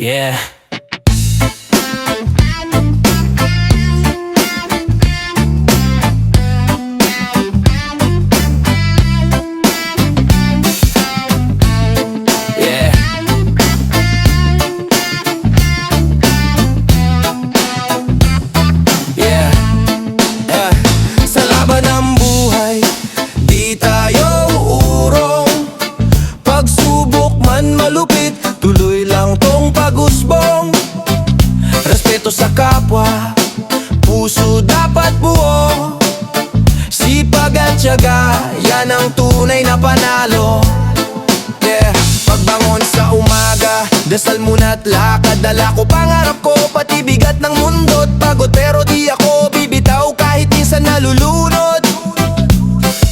Yeah. Yeah. Yeah. Yeah. Sa laban ng buhay, di tayo uurong. Pagsubok man malupit, tuloy lang tong pag-usbong. Respeto sa kapwa, puso dapat buo. Sipag at tiyaga, yan ang tunay na panalo. Yeah. Pagbangon sa umaga, dasal muna't lakad. Dala ko pangarap ko, pati bigat ng mundo't pagod. Pero di ako bibitaw kahit minsan nalulunod.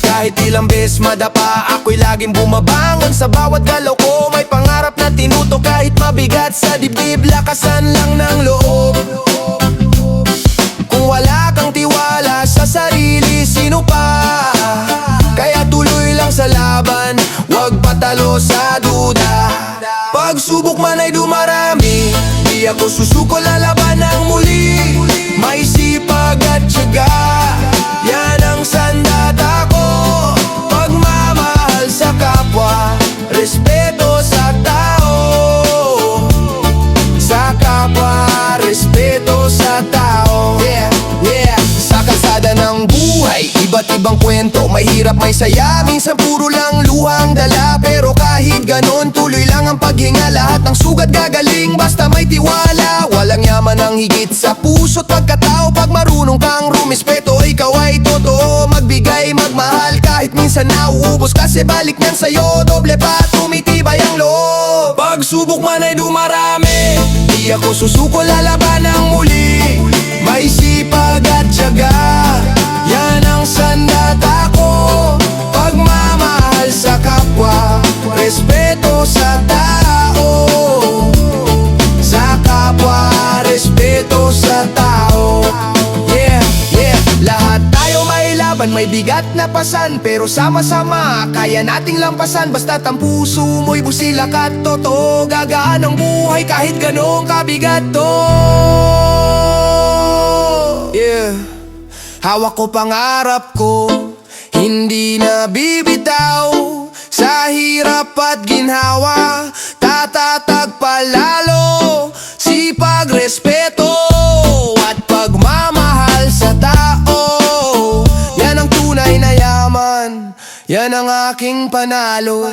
Kahit ilang beses madapa, ako'y laging bumabangon. Sa bawat galaw ko may pangarap na tinutok. Kahit mabigat sa dibdib, lakasan lang ng loob. Kung wala kang tiwala sa sarili, sino pa? Kaya tuloy lang sa laban, wag patalo sa duda. Pagsubok man ay dumarami, di ako susuko, lalaban ng muli. May sipag at tiyaga, yan ang sandata ko. Pagmamahal sa kapwa, respeto sa tao. Sa kapwa, respeto sa tao. Yeah, yeah. Sa kalsada ng buhay, iba't ibang kwento. Mahirap, may saya, minsan puro lang luhang dala. Pero kahit ganon, tuloy lang ang paghinga. Lahat ng sugat gagaling, basta may tiwala. Walang yaman ang higit sa puso't pagkatao. Pag marunong kang rumispeto, ikaw ay totoo. Magbigay, magmahal, kahit minsan nauubos. Kasi balik niyan sa'yo, doble pa tumitibay ang loob. Pagsubok man ay dumarami, di ako susuko, lalaban ng muli. May sipag at tiyaga, yan ang sandata ko. Pagmamahal sa kapwa, respeto sa tao. Sa kapwa, respeto sa tao. Yeah, yeah. Lahat tayo may laban, may bigat na pasan. Pero sama-sama, kaya nating lampasan. Basta't ang puso mo'y busilak at totoo. Gagaan ang buhay kahit ganong kabigat to. Yeah. Hawak ko pangarap ko, hindi na bibitaw. Sa hirap at ginhawa, tatatag palalo. Sipag, respeto at pagmamahal sa tao. Yan ang tunay na yaman, yan ang aking panalo.